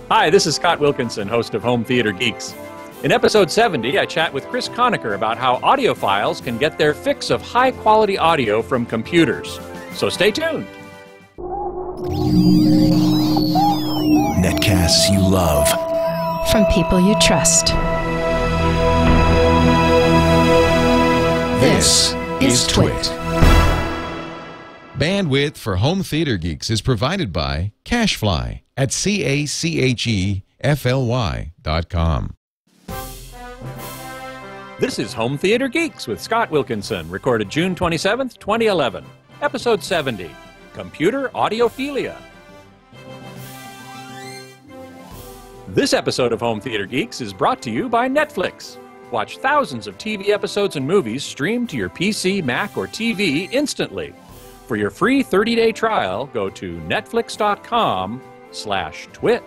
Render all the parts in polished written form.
Hi, this is Scott Wilkinson, host of Home Theater Geeks. In episode 70, I chat with Chris Connaker about how audiophiles can get their fix of high-quality audio from computers. So stay tuned. Netcasts you love. From people you trust. This is Twit. Bandwidth for Home Theater Geeks is provided by Cachefly at cachefly.com. This is Home Theater Geeks with Scott Wilkinson, recorded June 27th, 2011. Episode 70, Computer Audiophilia. This episode of Home Theater Geeks is brought to you by Netflix. Watch thousands of TV episodes and movies streamed to your PC, Mac, or TV instantly. For your free 30-day trial, go to netflix.com/twit.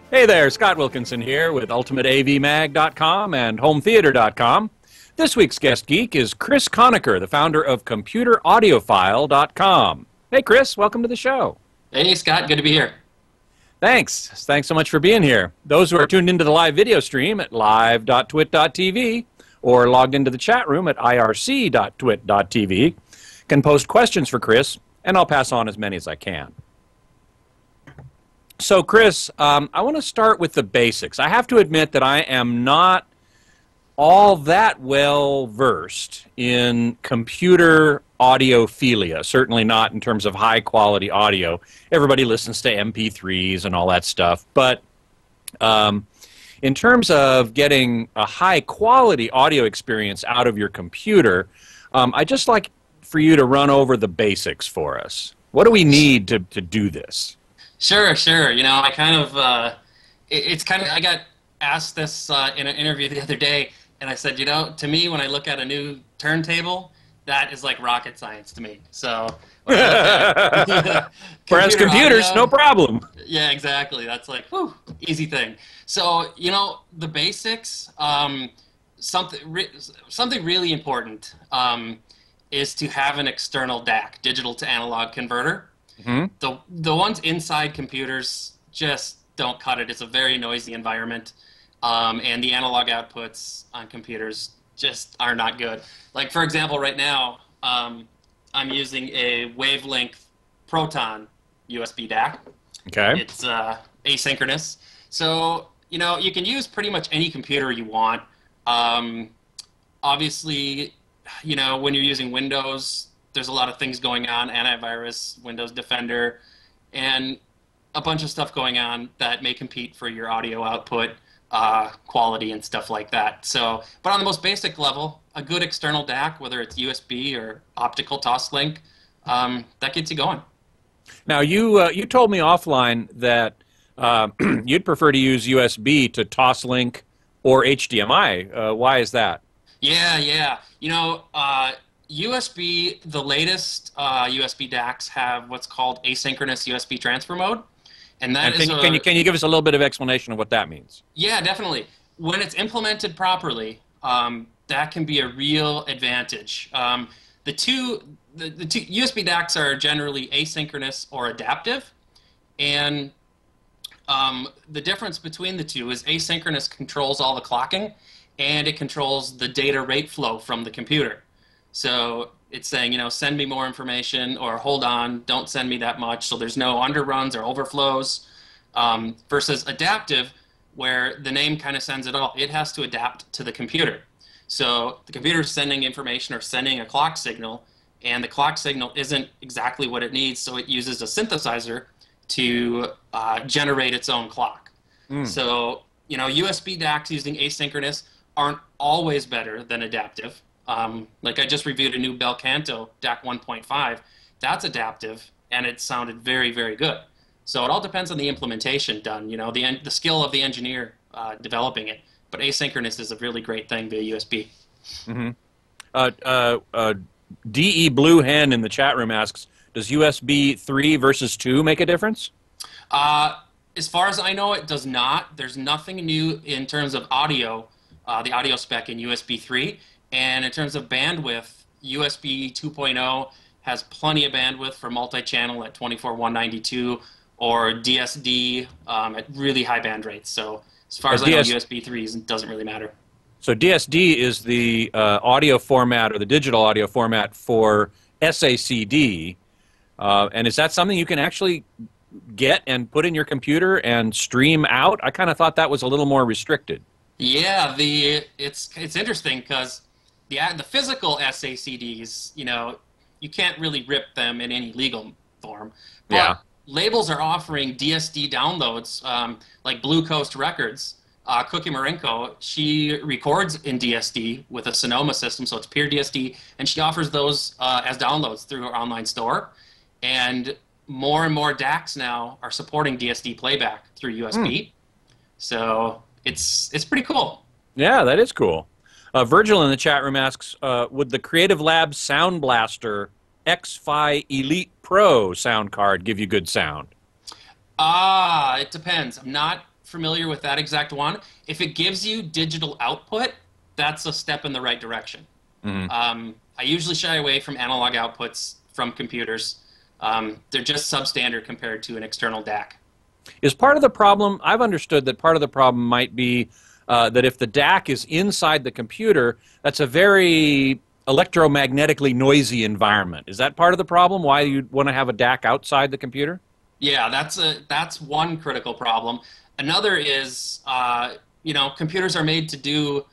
Hey there, Scott Wilkinson here with UltimateAVMag.com and HomeTheater.com. This week's guest geek is Chris Connaker, the founder of ComputerAudiophile.com. Hey, Chris, welcome to the show. Hey, Scott, good to be here. Thanks. Thanks so much for being here. Those who are tuned into the live video stream at live.twit.tv or logged into the chat room at irc.twit.tv can post questions for Chris, and I'll pass on as many as I can. So, Chris, I want to start with the basics. I have to admit that I am not all that well versed in computer audiophilia, certainly not in terms of high-quality audio. Everybody listens to MP3s and all that stuff, but in terms of getting a high-quality audio experience out of your computer, I'd just like for you to run over the basics for us. What do we need to do this? Sure. You know, I kind of, I got asked this in an interview the other day, and I said, you know, to me, when I look at a new turntable, that is like rocket science to me. So, whereas computers, audio, no problem. Yeah, exactly. That's like, whew, easy thing. So, you know, the basics, something really important is to have an external DAC, digital to analog converter. Mm-hmm. The ones inside computers just don't cut it. It's a very noisy environment, and the analog outputs on computers just are not good. Like, for example, right now, I'm using a wavelength Proton USB DAC. Okay. It's asynchronous. So, you know, you can use pretty much any computer you want. Obviously, you know, when you're using Windows, there's a lot of things going on, antivirus, Windows Defender, and a bunch of stuff going on that may compete for your audio output quality and stuff like that. So, but on the most basic level, a good external DAC, whether it's USB or optical TOSLINK, that gets you going. Now, you told me offline that you'd prefer to use USB to TOSLINK or HDMI. Why is that? Yeah. You know, USB, the latest USB DACs have what's called asynchronous USB transfer mode. And that can you give us a little bit of explanation of what that means? Yeah, definitely. When it's implemented properly, that can be a real advantage. The two USB DACs are generally asynchronous or adaptive, and the difference between the two is asynchronous controls all the clocking, and it controls the data rate flow from the computer. So it's saying, you know, send me more information, or hold on, don't send me that much, so there's no underruns or overflows, versus adaptive, where the name kind of sends it all. It has to adapt to the computer. So the computer is sending information or sending a clock signal, and the clock signal isn't exactly what it needs, so it uses a synthesizer to generate its own clock. So, you know, USB DACs using asynchronous aren't always better than adaptive. Like I just reviewed a new Bel Canto DAC 1.5. That's adaptive, and it sounded very, very good. So it all depends on the implementation done, you know, the skill of the engineer developing it. But asynchronous is a really great thing via USB. Mm-hmm. DE Blue Hen in the chat room asks, does USB 3 versus 2 make a difference? As far as I know, it does not. There's nothing new in terms of audio, the audio spec in USB 3. And in terms of bandwidth, USB 2.0 has plenty of bandwidth for multi-channel at 24/192 or DSD at really high band rates. So as far as I know, USB 3s, it doesn't really matter. So DSD is the audio format or the digital audio format for SACD. And is that something you can actually get and put in your computer and stream out? I kind of thought that was a little more restricted. Yeah, it's interesting because the physical SACDs, you can't really rip them in any legal form. But yeah. Labels are offering DSD downloads, like Blue Coast Records. Cookie Marinko, she records in DSD with a Sonoma system, so it's pure DSD, and she offers those as downloads through her online store. And more DACs now are supporting DSD playback through USB. So it's pretty cool. Yeah, that is cool. Virgil in the chat room asks, would the Creative Labs Sound Blaster X-Fi Elite Pro sound card give you good sound? It depends. I'm not familiar with that exact one. If it gives you digital output, that's a step in the right direction. I usually shy away from analog outputs from computers. They're just substandard compared to an external DAC. Is part of the problem, I've understood that part of the problem might be that if the DAC is inside the computer, that's a very electromagnetically noisy environment. Is that part of the problem, why you'd want to have a DAC outside the computer? Yeah, that's one critical problem. Another is, computers are made to do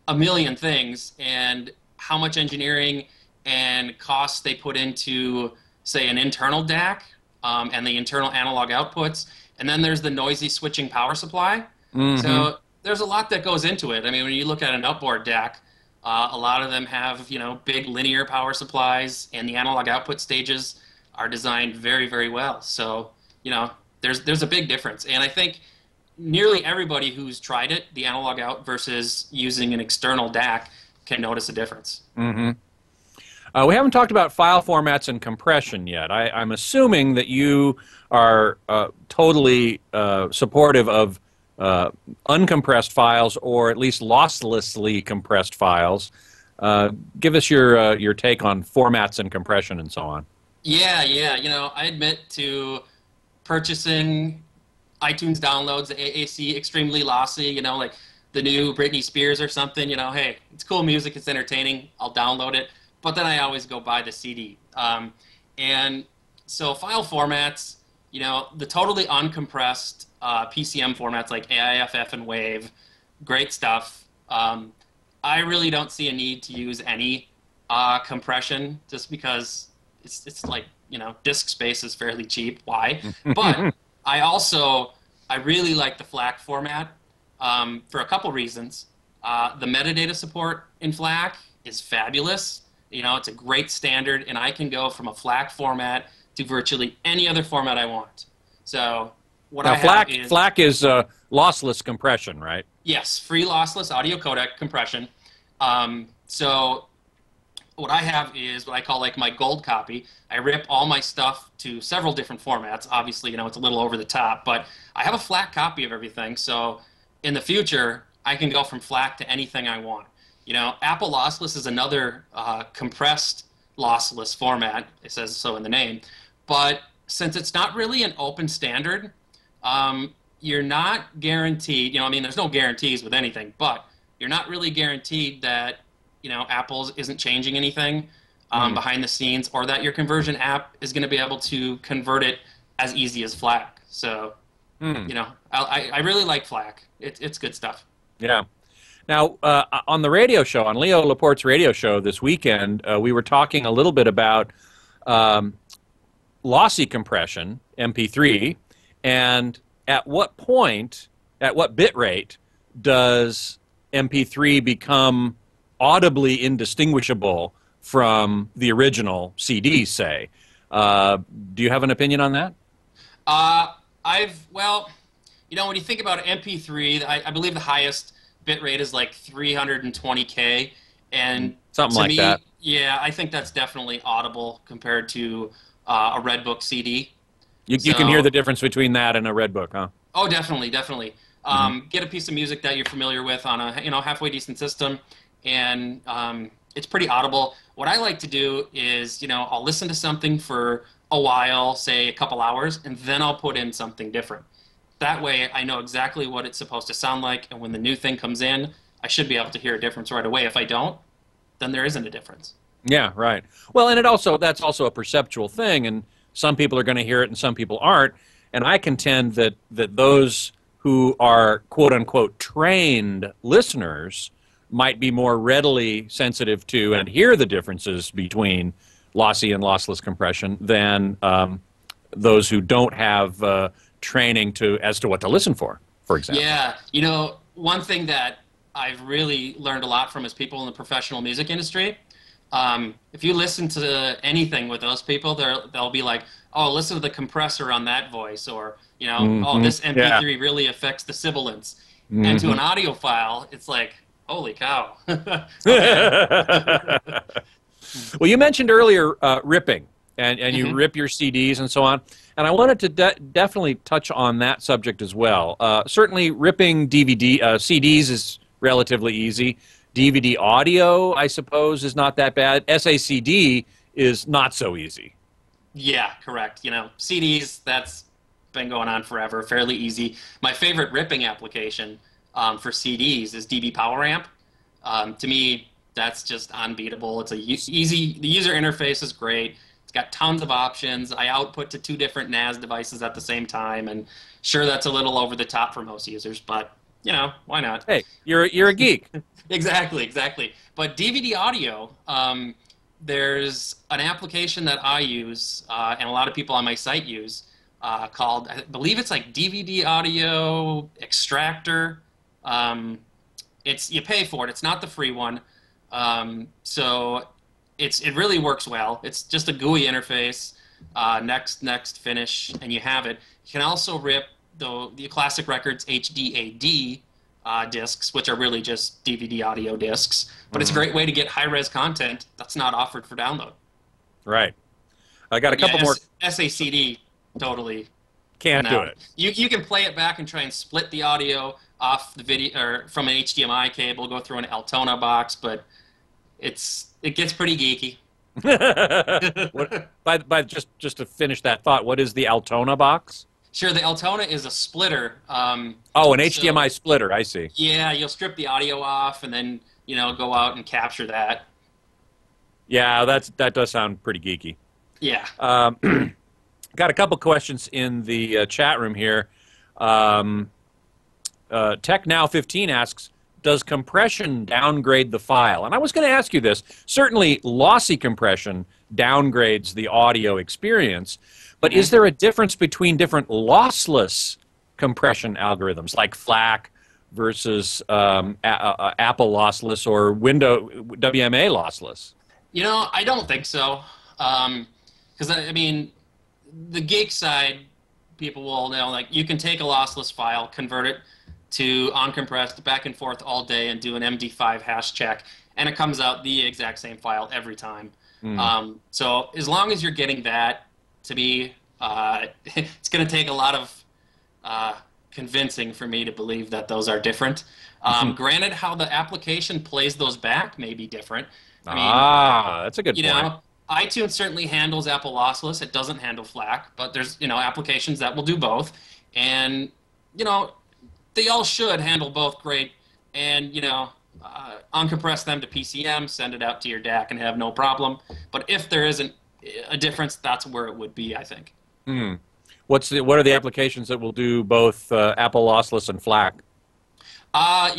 a million things, and how much engineering and costs they put into, say, an internal DAC and the internal analog outputs, and then there's the noisy switching power supply. So there's a lot that goes into it. I mean, when you look at an outboard DAC, a lot of them have, big linear power supplies, and the analog output stages are designed very, very well. So, there's a big difference. And I think nearly everybody who's tried it, the analog out versus using an external DAC, can notice a difference. We haven't talked about file formats and compression yet. I'm assuming that you are totally supportive of uncompressed files, or at least losslessly compressed files. Give us your take on formats and compression and so on. Yeah. I admit to purchasing iTunes downloads, the AAC, extremely lossy, like the new Britney Spears or something, hey, it's cool music, it's entertaining, I'll download it, but then I always go buy the CD. And so file formats, the totally uncompressed PCM formats like AIFF and WAV, great stuff. I really don't see a need to use any compression, just because it's like, disk space is fairly cheap. Why? But I really like the FLAC format for a couple reasons. The metadata support in FLAC is fabulous. It's a great standard, and I can go from a FLAC format to virtually any other format I want. So what I have is... FLAC is lossless compression, right? Yes, free lossless audio codec compression. So what I have is what I call like my gold copy. I rip all my stuff to several different formats. Obviously, it's a little over the top, but I have a FLAC copy of everything. So in the future, I can go from FLAC to anything I want. Apple Lossless is another compressed lossless format. It says so in the name. But since it's not really an open standard, you're not guaranteed, there's no guarantees with anything, but you're not really guaranteed that, Apple isn't changing anything behind the scenes, or that your conversion app is going to be able to convert it as easy as FLAC. So, I really like FLAC. It's good stuff. Yeah. Now, on the radio show, on Leo Laporte's radio show this weekend, we were talking a little bit about lossy compression, MP3, and at what point, at what bit rate, does MP3 become audibly indistinguishable from the original CD, say? Do you have an opinion on that? When you think about MP3, I believe the highest bit rate is like 320K, and something like that. Yeah, I think that's definitely audible compared to a Redbook CD. You can hear the difference between that and a Redbook, huh? Oh, definitely. Get a piece of music that you're familiar with on a halfway decent system, and it's pretty audible. what I like to do is, I'll listen to something for a while, say a couple hours, and then I'll put in something different. That way I know exactly what it's supposed to sound like, and when the new thing comes in, I should be able to hear a difference right away. If I don't, then there isn't a difference. Yeah, right. Well, and that's also a perceptual thing, and some people are going to hear it and some people aren't. And I contend that those who are quote-unquote trained listeners might be more readily sensitive to and hear the differences between lossy and lossless compression than those who don't have training as to what to listen for example. Yeah, one thing that I've really learned a lot from is people in the professional music industry. If you listen to anything with those people, they'll be like, oh, listen to the compressor on that voice, or, oh, this MP3 really affects the sibilance. And to an audiophile, it's like, holy cow. Well, you mentioned earlier ripping, and you rip your CDs and so on, and I wanted to definitely touch on that subject as well. Certainly ripping CDs is relatively easy. DVD audio, I suppose, is not that bad. SACD is not so easy. Yeah, correct. CDs, that's been going on forever, fairly easy. My favorite ripping application for CDs is DB Power Amp. To me, that's just unbeatable. It's easy. The user interface is great. It's got tons of options. I output to 2 different NAS devices at the same time, and sure, that's a little over the top for most users, but why not? Hey, you're a geek. Exactly. But DVD audio, there's an application that I use, and a lot of people on my site use, called, I believe it's like DVD Audio Extractor. You pay for it. It's not the free one. So it really works well. It's just a GUI interface, next, finish, and you have it. You can also rip the Classic Records HDAD discs, which are really just DVD audio discs. But it's a great way to get high-res content that's not offered for download. Right. I got a couple more. SACD totally can't do it. You can play it back and try and split the audio off the video or from an HDMI cable, go through an Altona box, but it gets pretty geeky. Just to finish that thought, what is the Altona box? Sure, the Altona is a splitter. An HDMI splitter, I see. Yeah, you'll strip the audio off and then, go out and capture that. Yeah, that does sound pretty geeky. Yeah. Got a couple questions in the chat room here. TechNow15 asks, does compression downgrade the file? And I was going to ask you this. Certainly, lossy compression downgrades the audio experience, but is there a difference between different lossless compression algorithms, like FLAC versus Apple lossless or WMA lossless? I don't think so. Because, the Geeks side, people will know, like, you can take a lossless file, convert it to uncompressed, back and forth all day, and do an MD5 hash check, and it comes out the exact same file every time. So as long as you're getting that, to me, it's going to take a lot of convincing for me to believe that those are different. Granted, how the application plays those back may be different. That's a good point. iTunes certainly handles Apple lossless. It doesn't handle FLAC, but there's applications that will do both, and they all should handle both great, and uncompress them to PCM, send it out to your DAC, and have no problem. But if there isn't a difference, that's where it would be, I think. What are the applications that will do both Apple lossless and FLAC? On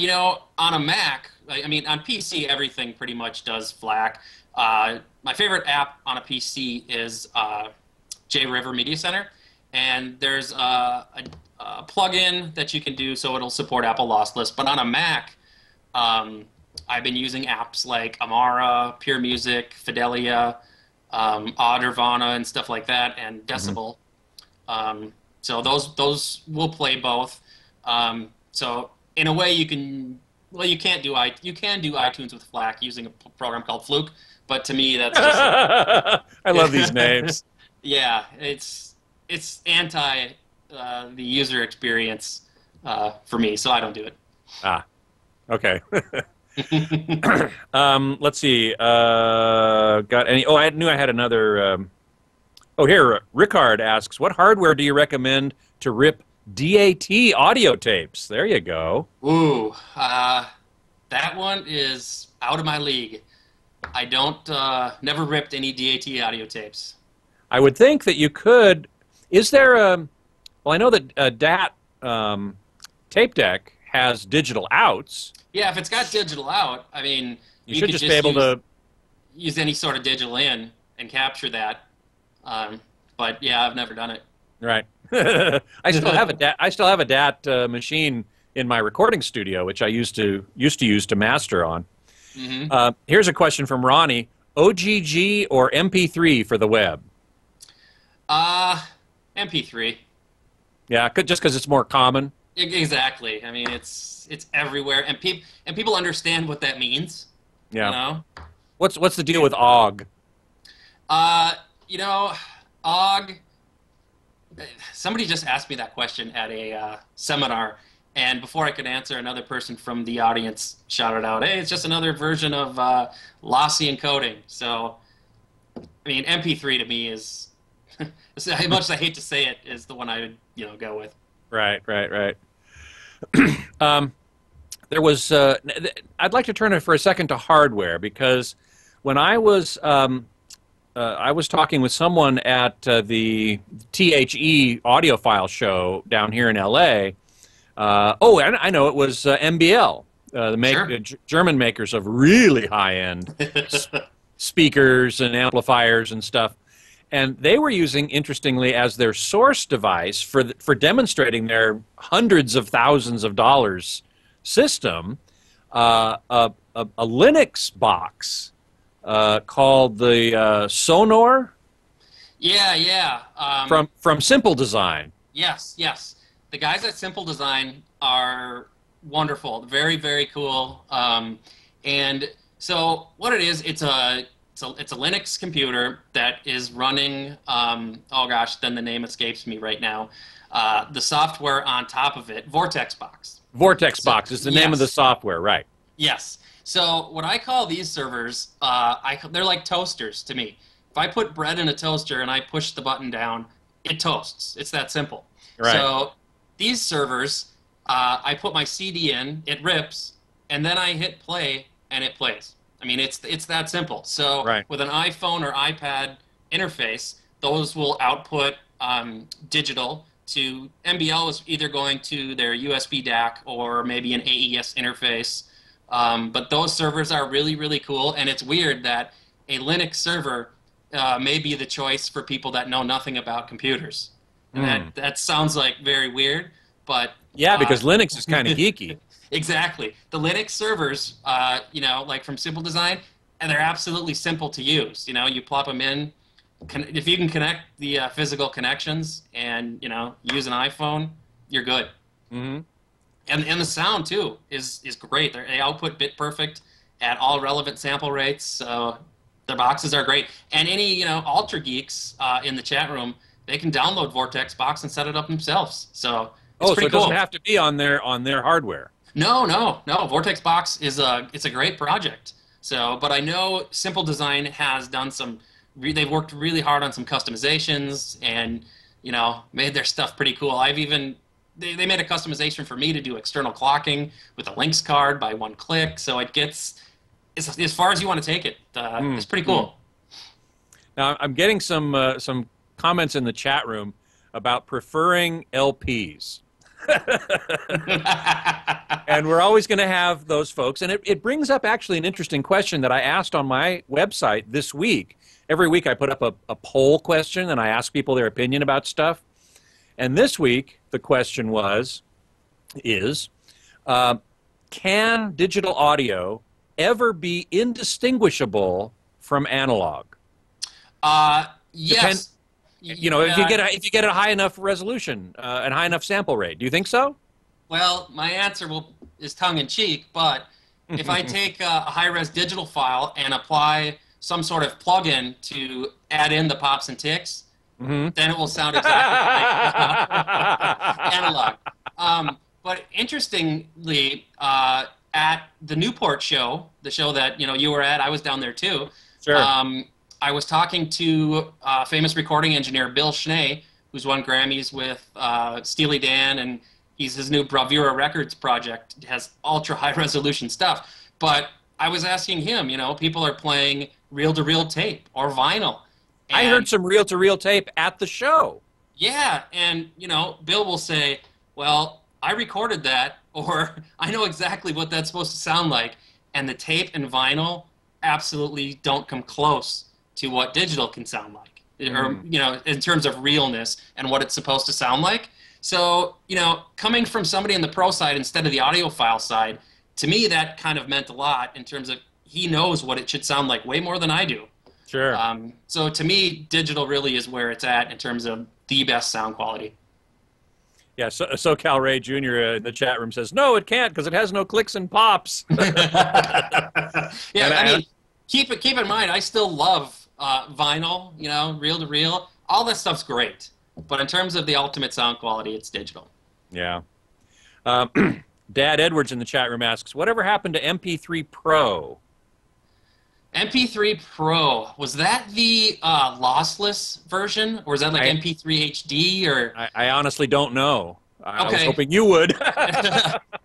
a Mac, on PC, everything pretty much does FLAC. My favorite app on a PC is JRiver Media Center, and there's a plugin that you can do so it'll support Apple lossless. But on a Mac, I've been using apps like Amara, Pure Music, Fidelia, Audiorvana, and stuff like that, and Decibel. So those will play both. So in a way, you can do iTunes with FLAC using a program called Fluke, but to me that's just I love these names. Yeah, it's anti the user experience for me, so I don't do it. Okay. Let's see. Got any? Oh, I knew I had another. Oh, here, Rickard asks, what hardware do you recommend to rip DAT audio tapes? There you go. Ooh, that one is out of my league. I don't, never ripped any DAT audio tapes. I would think that you could. Is there a? Well, I know that DAT tape deck has digital outs. Yeah, if it's got digital out, I mean, you should just be able to use any sort of digital in and capture that. But yeah, I've never done it. Right. I still have a DAT machine in my recording studio, which I used to use to master on. Mm-hmm. Here's a question from Ronnie: OGG or MP3 for the web? MP3. Yeah, just because it's more common. Exactly. I mean, it's everywhere, and people understand what that means. Yeah. You know? What's the deal with OGG? You know, OGG. Somebody just asked me that question at a seminar, and before I could answer, another person from the audience shouted out, "Hey, it's just another version of Lossy encoding." So, I mean, MP3 to me is, as much as I hate to say it, is the one I would go with. Right. There was. I'd like to turn it for a second to hardware, because when I was talking with someone at the THE Audiophile show down here in L.A. And I know it was MBL, the German makers of really high-end speakers and amplifiers and stuff. And they were using, interestingly, as their source device for demonstrating their hundreds of thousands of dollars system, a Linux box called the Sonor. Yeah. From Simple Design. Yes. The guys at Simple Design are wonderful, very, very cool. And so what it is, it's a Linux computer that is running, then the name escapes me right now, the software on top of it, Vortex Box. Vortex Box is the name of the software, right? Yes. So what I call these servers, they're like toasters to me. If I put bread in a toaster and I push the button down, it toasts. It's that simple. Right. So these servers, I put my CD in, it rips, and then I hit play, and it plays. I mean, it's that simple. So with an iPhone or iPad interface, those will output digital to MBL is either going to their USB DAC or maybe an AES interface. But those servers are really, really cool, and it's weird that a Linux server may be the choice for people that know nothing about computers. And that sounds like very weird, but... Yeah, because Linux is kind of geeky. Exactly. The Linux servers, like from Simple Design, and they're absolutely simple to use. You plop them in. If you can connect the physical connections and, use an iPhone, you're good. Mm-hmm. And the sound, too, is great. They output bit perfect at all relevant sample rates. So their boxes are great. And any, Ultra Geeks in the chat room, they can download Vortex Box and set it up themselves. So it's pretty it cool. Doesn't have to be on their hardware. No. Vortex Box it's a great project. So, but I know Simple Design has done they've worked really hard on some customizations and, made their stuff pretty cool. They made a customization for me to do external clocking with a Lynx card by one click. So it's as far as you want to take it. It's pretty cool. Now, I'm getting some comments in the chat room about preferring LPs. And we're always going to have those folks. And it brings up actually an interesting question that I asked on my website this week. Every week I put up a poll question and I ask people their opinion about stuff. And this week the question is, can digital audio ever be indistinguishable from analog? Yes. If you get a high enough resolution and high enough sample rate, do you think so? Well, my answer is tongue-in-cheek, but if I take a high-res digital file and apply some sort of plugin to add in the pops and ticks, then it will sound exactly like analog. But interestingly, at the Newport show, the show that you were at, I was down there too. Sure. I was talking to famous recording engineer Bill Schnee, who's won Grammys with Steely Dan, and his new Bravura Records project has ultra high resolution stuff. But I was asking him, people are playing reel-to-reel tape or vinyl. I heard some reel-to-reel tape at the show. Yeah, and Bill will say, well, I recorded that, or I know exactly what that's supposed to sound like, and the tape and vinyl absolutely don't come close to what digital can sound like, or in terms of realness and what it's supposed to sound like. So coming from somebody in the pro side instead of the audiophile side, to me that kind of meant a lot in terms of he knows what it should sound like way more than I do. Sure. So to me, digital really is where it's at in terms of the best sound quality. Yeah, SoCal Ray Jr. In the chat room says, no, it can't because it has no clicks and pops. Yeah, I mean, keep in mind, I still love vinyl, reel-to-reel. All that stuff's great. But in terms of the ultimate sound quality, it's digital. Yeah. Dad Edwards in the chat room asks, whatever happened to MP3 Pro? MP3 Pro, was that the lossless version, or was that like MP3 HD? Or I honestly don't know. I was hoping you would.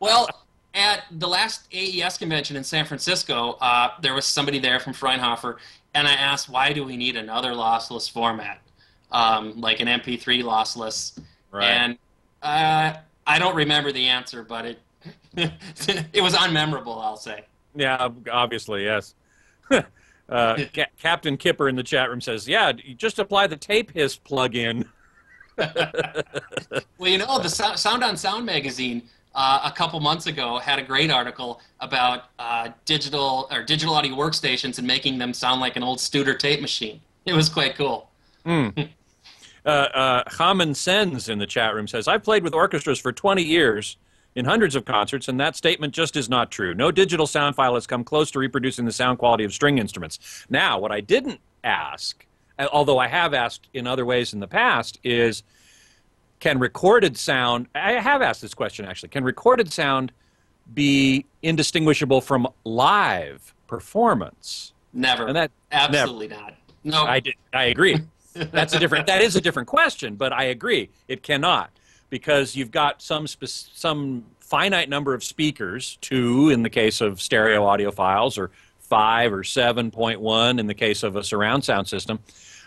Well, at the last AES convention in San Francisco, there was somebody there from Fraunhofer, and I asked, why do we need another lossless format, like an MP3 lossless? Right. And I don't remember the answer, but it was unmemorable, I'll say. Yeah, obviously, yes. Captain Kipper in the chat room says, yeah, you just apply the tape hiss plug-in. Well, the Sound on Sound magazine a couple months ago had a great article about digital audio workstations and making them sound like an old Studer tape machine. It was quite cool. Haman Sens in the chat room says, I've played with orchestras for 20 years in hundreds of concerts, and that statement just is not true. No digital sound file has come close to reproducing the sound quality of string instruments. Now, what I didn't ask, although I have asked in other ways in the past, is can recorded sound, I have asked this question actually, can recorded sound be indistinguishable from live performance? Never. And Absolutely not. No. I agree. That is a different question, but I agree. It cannot, because you've got some finite number of speakers, 2 in the case of stereo audiophiles, or 5 or 7.1 in the case of a surround sound system.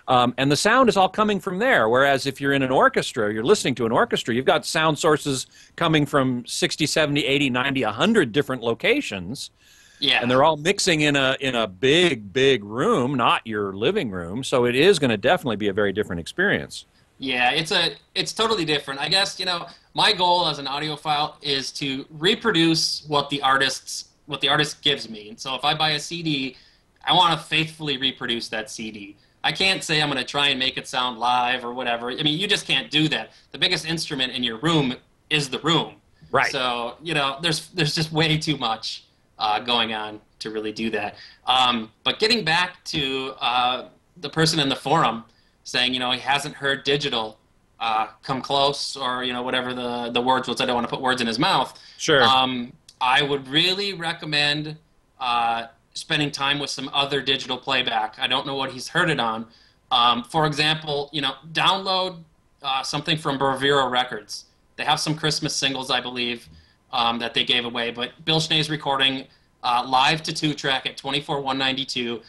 And the sound is all coming from there, whereas if you're in an orchestra, you're listening to an orchestra, you've got sound sources coming from 60, 70, 80, 90, 100 different locations. Yeah. And they're all mixing in a big room, not your living room, so it is going to definitely be a very different experience. Yeah, it's totally different. I guess, my goal as an audiophile is to reproduce what the artist gives me. And so if I buy a CD, I want to faithfully reproduce that CD. I can't say I'm going to try and make it sound live or whatever. I mean, you just can't do that. The biggest instrument in your room is the room. Right. So, there's just way too much going on to really do that. But getting back to the person in the forum saying, he hasn't heard digital come close, or, whatever the words was. I don't want to put words in his mouth. Sure. I would really recommend spending time with some other digital playback. I don't know what he's heard it on. For example, download something from Bravura Records. They have some Christmas singles, I believe, that they gave away. But Bill Schnee's recording live to 2-track at 24/192.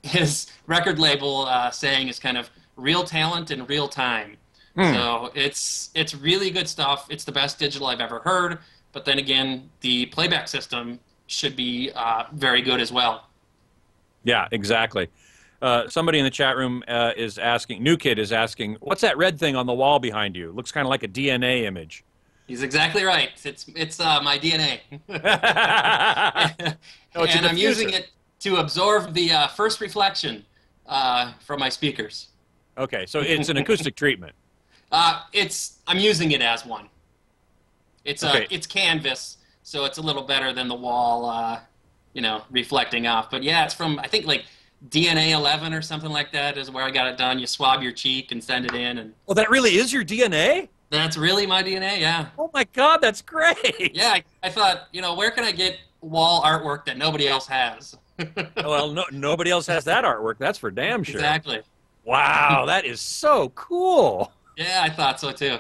His record label saying is kind of real talent in real time. So it's really good stuff. It's the best digital I've ever heard. But then again, the playback system should be very good as well. Yeah, exactly. Somebody in the chat room is asking, New Kid is asking, what's that red thing on the wall behind you? It looks kind of like a DNA image. He's exactly right. It's my DNA. And I'm using it to absorb the first reflection from my speakers. Okay, so it's an acoustic treatment. I'm using it as one. It's canvas, so it's a little better than the wall, reflecting off. But yeah, it's from, I think, like DNA 11 or something like that is where I got it done. You swab your cheek and send it in. And well, that really is your DNA? That's really my DNA, yeah. Oh my God, that's great. Yeah, I thought, where can I get wall artwork that nobody else has? Well, no, nobody else has that artwork. That's for damn sure. Exactly. Wow, that is so cool. Yeah, I thought so too.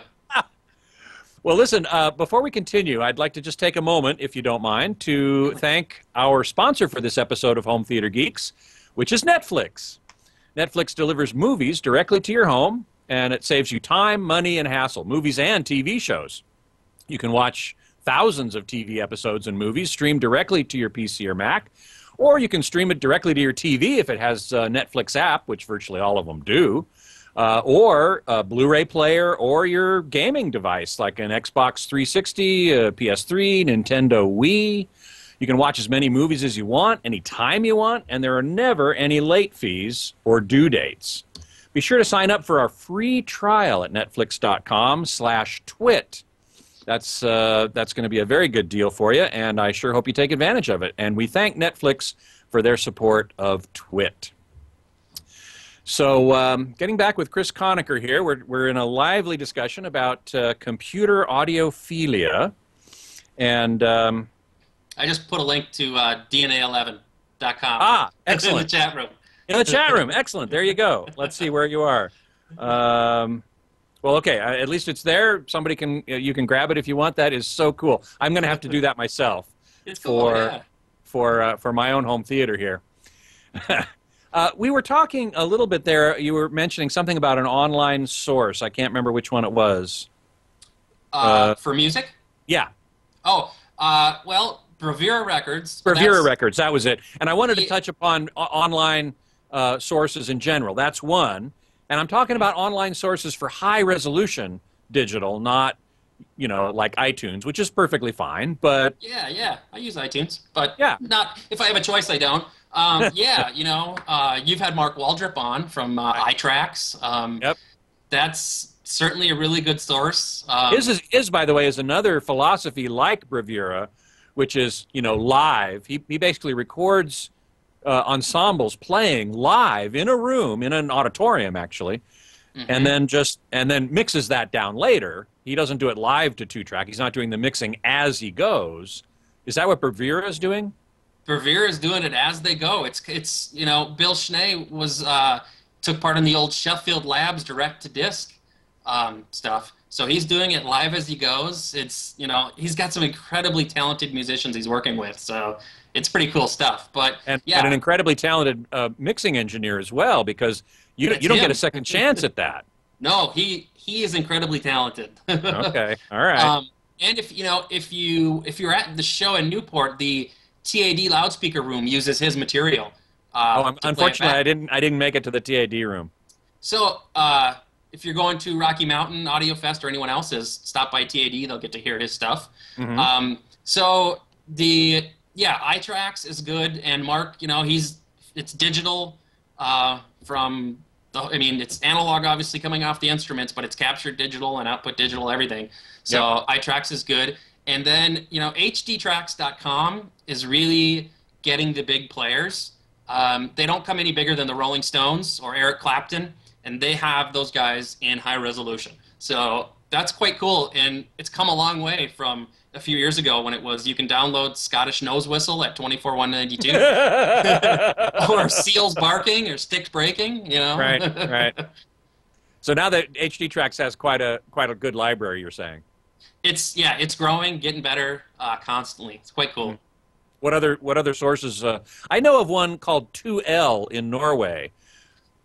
Well, listen, before we continue, I'd like to just take a moment, if you don't mind, to thank our sponsor for this episode of Home Theater Geeks, which is Netflix. Netflix delivers movies directly to your home, and it saves you time, money, and hassle, movies and TV shows. You can watch thousands of TV episodes and movies streamed directly to your PC or Mac, or you can stream it directly to your TV if it has a Netflix app, which virtually all of them do. Or a Blu-ray player, or your gaming device like an Xbox 360, a PS3, Nintendo Wii. You can watch as many movies as you want, anytime you want, and there are never any late fees or due dates. Be sure to sign up for our free trial at netflix.com/twit. That's going to be a very good deal for you, and I sure hope you take advantage of it. And we thank Netflix for their support of Twit. So getting back with Chris Connaker here, we're in a lively discussion about computer audiophilia. And I just put a link to DNA11.com. Excellent. In the chat room. In the chat room. Excellent. There you go. Let's see where you are. Well, okay. At least it's there. Somebody can you can grab it if you want. That is so cool. I'm going to have to do that myself It's cool, yeah. for my own home theater here. We were talking a little bit there. You were mentioning something about an online source. I can't remember which one it was. For music? Yeah. Oh, well, Bravura Records. Bravura Records, that was it. And I wanted to touch upon online sources in general. That's one. And I'm talking about online sources for high-resolution digital, not, like iTunes, which is perfectly fine. But Yeah. I use iTunes, but yeah. not if I have a choice, I don't. You've had Mark Waldrop on from iTracks. Yep. That's certainly a really good source. His, by the way, is another philosophy like Bravura, which is, live. He basically records ensembles playing live in a room, in an auditorium, actually, and then mixes that down later. He doesn't do it live to 2-track. He's not doing the mixing as he goes. Is that what Bravura is doing? Bravura is doing it as they go. It's Bill Schnee took part in the old Sheffield Labs direct-to-disc stuff. So he's doing it live as he goes. It's he's got some incredibly talented musicians he's working with. So it's pretty cool stuff. And an incredibly talented mixing engineer as well, because you don't get a second chance at that. No, he is incredibly talented. Okay, all right. And if you're at the show in Newport, the TAD loudspeaker room uses his material. Unfortunately, I didn't make it to the TAD room. So if you're going to Rocky Mountain Audio Fest or anyone else's, stop by TAD. They'll get to hear his stuff. Mm-hmm. So iTracks is good, and Mark, it's digital from it's analog obviously coming off the instruments, but it's captured digital and output digital, everything. So iTracks is good. And then, hdtracks.com is really getting the big players. They don't come any bigger than the Rolling Stones or Eric Clapton, and they have those guys in high resolution. So that's quite cool, and it's come a long way from a few years ago when it was you can download Scottish Nose Whistle at 24,192 or seals barking or sticks breaking, Right. So now that HD Tracks has quite a good library, you're saying. It's growing, getting better constantly. It's quite cool. What other sources? I know of one called 2L in Norway.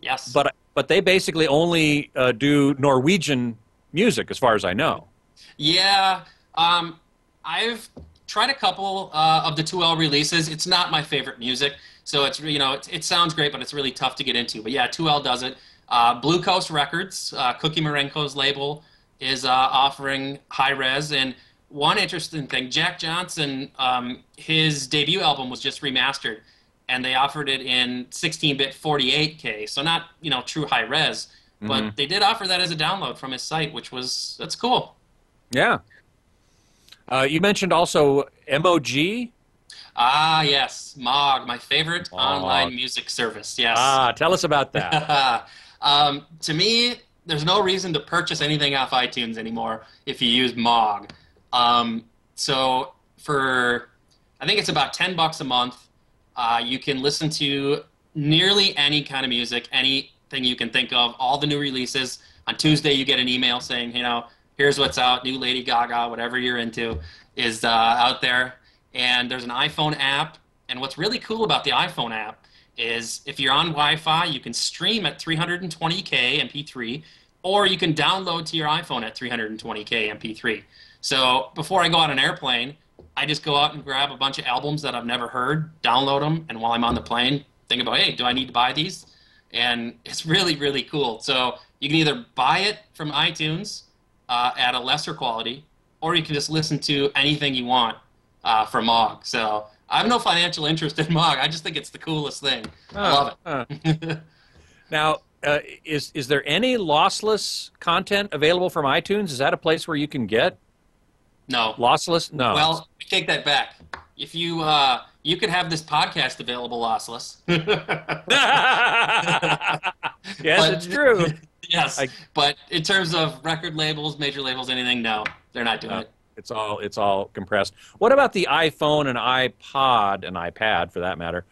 Yes. But they basically only do Norwegian music, as far as I know. Yeah. I've tried a couple of the 2L releases. It's not my favorite music, so it's it sounds great, but it's really tough to get into. But yeah, 2L does it. Blue Coast Records, Cookie Marenko's label, is offering high res. And one interesting thing, Jack Johnson, his debut album was just remastered, and they offered it in 16-bit 48K, so not true high res, but they did offer that as a download from his site, that's cool. Yeah. You mentioned also MOG. Ah, yes, MOG, my favorite online music service. Yes. Tell us about that. To me, there's no reason to purchase anything off iTunes anymore if you use Mog. So for, I think it's about $10 a month, you can listen to nearly any kind of music, anything you can think of, all the new releases. On Tuesday, you get an email saying, here's what's out, new Lady Gaga, whatever you're into is out there. And there's an iPhone app. And what's really cool about the iPhone app is if you're on Wi-Fi, you can stream at 320K MP3, or you can download to your iPhone at 320K MP3. So before I go on an airplane, I just go out and grab a bunch of albums that I've never heard, download them, and while I'm on the plane, think about, hey, do I need to buy these? And it's really, really cool. So you can either buy it from iTunes at a lesser quality, or you can just listen to anything you want from Mog. So I have no financial interest in Mog. I just think it's the coolest thing. I love it. Now, is there any lossless content available from iTunes? Is that a place where you can get No. lossless? No. Well, we take that back. If you you could have this podcast available lossless. Yes, it's true. Yes, but in terms of record labels, major labels, anything, no, they're not doing it. It's all compressed. What about the iPhone and iPod and iPad, for that matter?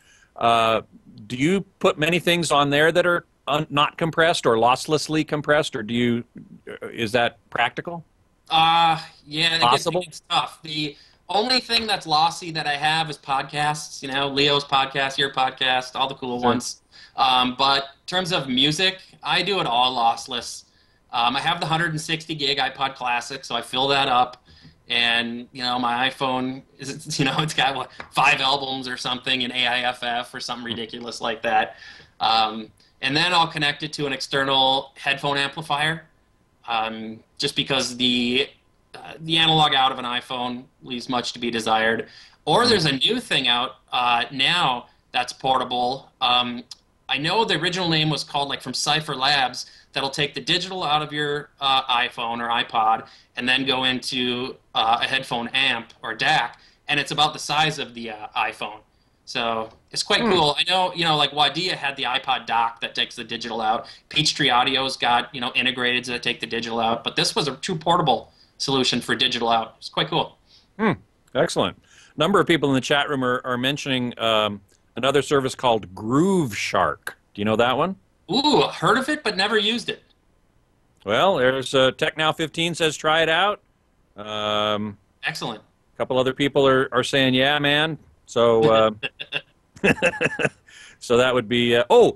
Do you put many things on there that are not compressed or losslessly compressed, or is that practical? Yeah, Possible? it's tough. The only thing that's lossy that I have is podcasts. Leo's podcast, your podcast, all the cool ones. But in terms of music, I do it all lossless. I have the 160 gig iPod Classic, so I fill that up. And, my iPhone, it's got what, 5 albums or something in AIFF or something ridiculous like that. And then I'll connect it to an external headphone amplifier, just because the analog out of an iPhone leaves much to be desired. Or there's a new thing out now that's portable. I know the original name was called, from Cypher Labs, that'll take the digital out of your iPhone or iPod and then go into a headphone amp or DAC, and it's about the size of the iPhone. So it's quite cool. I know, Wadia had the iPod dock that takes the digital out. Peachtree Audio's got, integrateds that take the digital out. But this was a true portable solution for digital out. It's quite cool. Excellent. A number of people in the chat room are mentioning another service called Groove Shark. Do you know that one? Ooh, heard of it, but never used it. Well, there's TechNow15 says try it out. Excellent. A couple other people are saying, yeah, man. So so that would be Dumb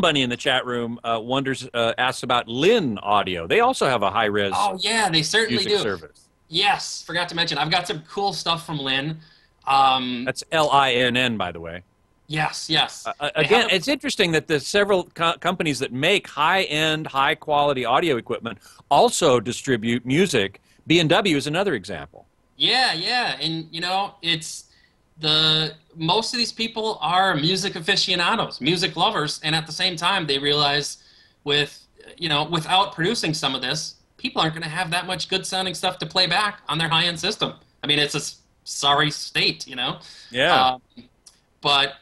Bunny in the chat room asks about Lin Audio. They also have a high-res Oh yeah, they certainly music do. service. Yes, forgot to mention. I've got some cool stuff from Lin. That's Linn, by the way. Yes. Again, it's interesting that the several companies that make high-end, high-quality audio equipment also distribute music. B&W is another example. Yeah, and it's most of these people are music aficionados, music lovers, and at the same time they realize without producing some of this, people aren't going to have that much good sounding stuff to play back on their high-end system. I mean, it's a sorry state, Yeah. But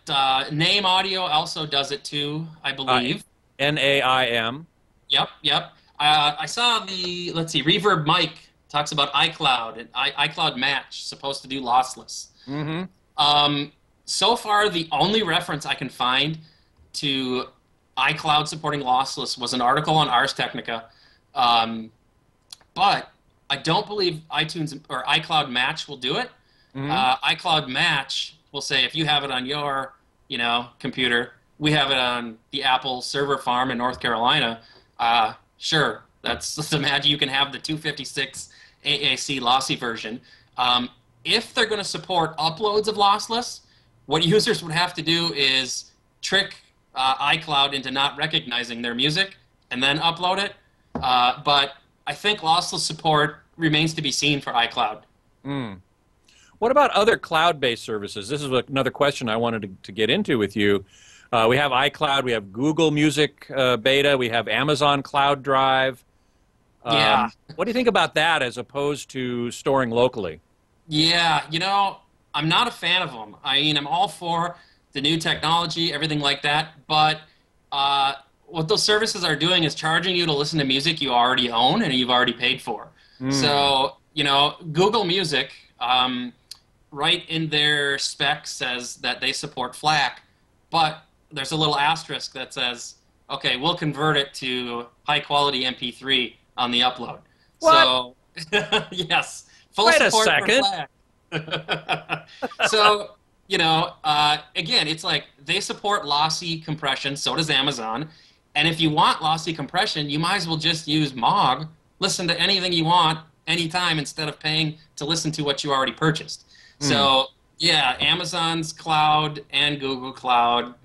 Name Audio also does it too, I believe. NAIM. Yep. I saw Reverb Mike talks about iCloud and iCloud Match, supposed to do lossless. So far, the only reference I can find to iCloud supporting lossless was an article on Ars Technica. But I don't believe iTunes or iCloud Match will do it. iCloud Match will say if you have it on your, computer, we have it on the Apple server farm in North Carolina. Sure, let's imagine you can have the 256 AAC lossy version. If they're going to support uploads of lossless, what users would have to do is trick iCloud into not recognizing their music and then upload it. But I think lossless support remains to be seen for iCloud. What about other cloud-based services? This is another question I wanted to get into with you. We have iCloud, we have Google Music Beta, we have Amazon Cloud Drive. Yeah. What do you think about that as opposed to storing locally? Yeah, I'm not a fan of them. I mean, I'm all for the new technology, everything like that, but what those services are doing is charging you to listen to music you already own and you've already paid for. So, you know, Google Music, right in their spec says that they support FLAC, but there's a little asterisk that says, okay, we'll convert it to high-quality MP3 on the upload. What? So, yes, full Wait a support second. for FLAC. So, you know, again, it's like they support lossy compression, so does Amazon. And if you want lossy compression, you might as well just use Mog, listen to anything you want, anytime, instead of paying to listen to what you already purchased. So, yeah, Amazon's cloud and Google Cloud,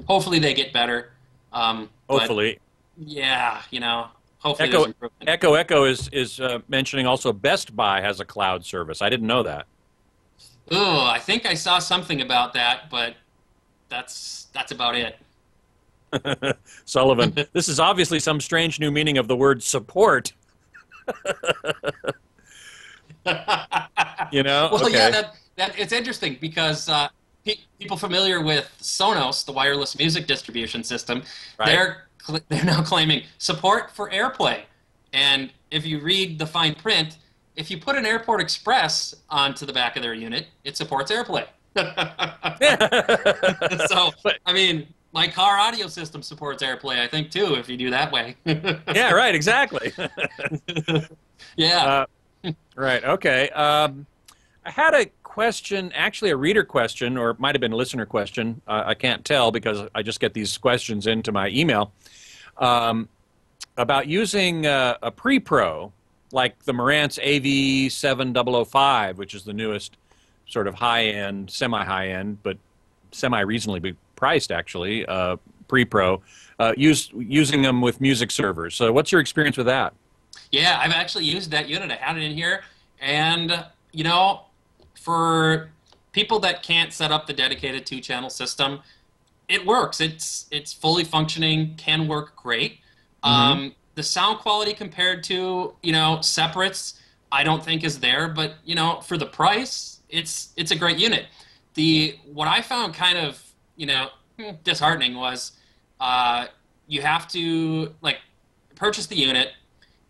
hopefully they get better. Hopefully. But, yeah, you know, hopefully there's improvement. Echo is mentioning also Best Buy has a cloud service. I didn't know that. Oh, I think I saw something about that, but that's about it. Sullivan, this is obviously some strange new meaning of the word support. You know? Well, okay. yeah, that it's interesting because people familiar with Sonos, the wireless music distribution system, Right. they're now claiming support for AirPlay. And if you read the fine print, if you put an Airport Express onto the back of their unit, it supports AirPlay. So, I mean, my car audio system supports AirPlay, I think, too, if you do that way. Yeah, right, exactly. Yeah. Right, okay. I had a question, actually a reader question, or it might have been a listener question. I can't tell because I just get these questions into my email about using a pre-pro, like the Marantz AV7005, which is the newest sort of high-end, semi-high-end, but semi-reasonably priced, actually, pre-pro, using them with music servers. So what's your experience with that? Yeah, I've actually used that unit. I had it in here. And, you know, for people that can't set up the dedicated 2-channel system, it works. It's fully functioning, can work great. The sound quality compared to, you know, separates, I don't think is there. But, you know, for the price, it's a great unit. What I found kind of, you know, disheartening was you have to, like, purchase the unit,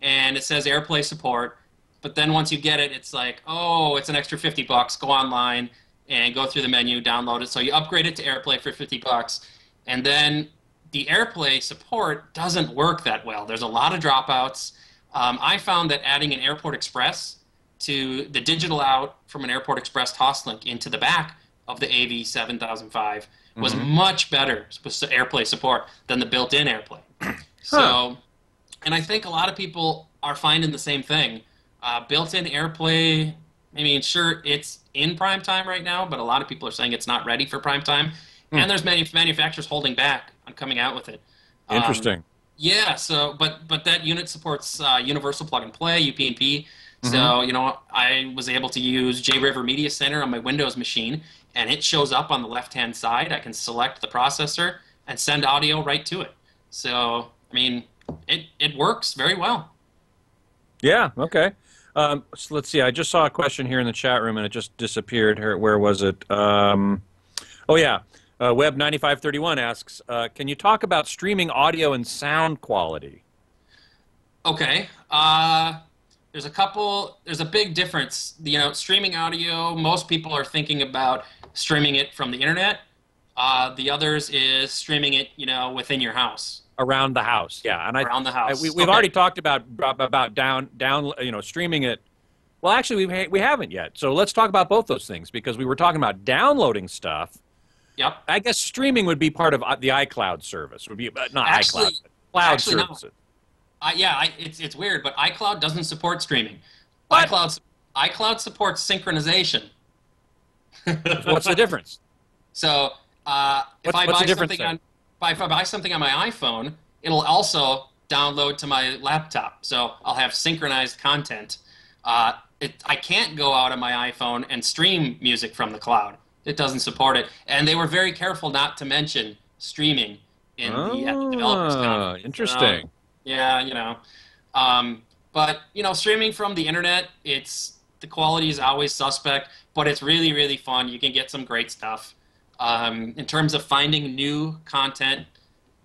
and it says AirPlay support, but then once you get it, it's like, oh, it's an extra $50. Go online and go through the menu, download it. So you upgrade it to AirPlay for $50, and then the AirPlay support doesn't work that well. There's a lot of dropouts. I found that adding an Airport Express to the digital out from an Airport Express TOSLINK into the back of the AV7005 was much better with AirPlay support than the built-in AirPlay. So, and I think a lot of people are finding the same thing. Built-in AirPlay, I mean, sure, it's in prime time right now, but a lot of people are saying it's not ready for prime time. And there's many manufacturers holding back on coming out with it. Interesting. Yeah, so, but that unit supports universal plug-and-play, UPnP. So, you know, I was able to use JRiver Media Center on my Windows machine, and it shows up on the left-hand side. I can select the processor and send audio right to it. So, I mean, it works very well. Yeah, okay. So let's see. I just saw a question here in the chat room, and it just disappeared. Where was it? Oh, yeah. Web9531 asks, can you talk about streaming audio and sound quality? Okay. There's a big difference. You know, streaming audio, most people are thinking about streaming it from the internet. The others is streaming it, you know, within your house. Around the house, yeah. And around the house. We've already talked about you know, streaming it. Well, actually, we haven't yet. So let's talk about both those things, because we were talking about downloading stuff. Yep. I guess streaming would be part of the iCloud service. Would be not Actually, iCloud, but cloud actually, no. services. Yeah, it's weird, but iCloud doesn't support streaming. What? iCloud supports synchronization. What's the difference? So if I buy something on my iPhone, it'll also download to my laptop. So I'll have synchronized content. I can't go out on my iPhone and stream music from the cloud. It doesn't support it. And they were very careful not to mention streaming in the developers comment. Interesting. Yeah, you know. But, you know, streaming from the internet, the quality is always suspect, but it's really, really fun. You can get some great stuff. In terms of finding new content,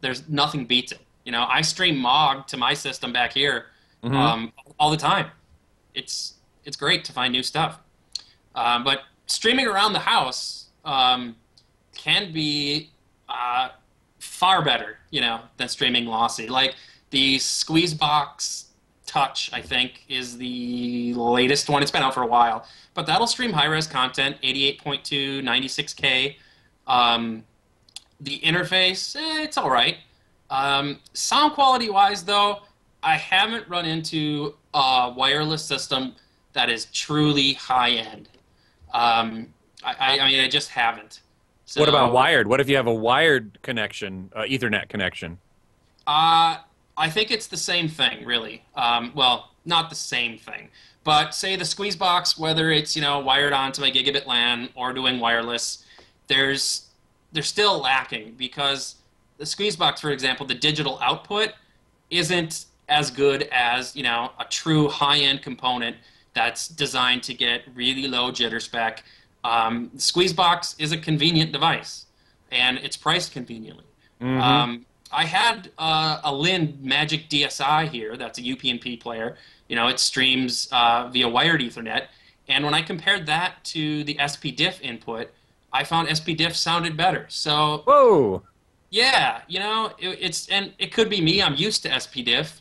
there's nothing beats it. You know, I stream Mog to my system back here all the time. It's great to find new stuff. But streaming around the house can be far better, you know, than streaming Lossy. Like the Squeezebox Touch, I think, is the latest one. It's been out for a while, but that'll stream high-res content, 88.2, 96K. The interface, it's all right. Sound quality-wise, though, I haven't run into a wireless system that is truly high-end. I mean, I just haven't. So, what about wired? What if you have a wired connection, Ethernet connection? I think it's the same thing, really. Well, not the same thing, but say the Squeezebox, whether it's, you know, wired onto my gigabit LAN or doing wireless, they're still lacking, because the Squeezebox, for example, the digital output isn't as good as, you know, a true high-end component that's designed to get really low jitter spec. Squeezebox is a convenient device, and it's priced conveniently. I had a Lin Magic DSi here. That's a UPnP player. You know, it streams via wired Ethernet. And when I compared that to the SPDIF input, I found SPDIF sounded better. So, whoa, yeah, you know, and it could be me. I'm used to SPDIF.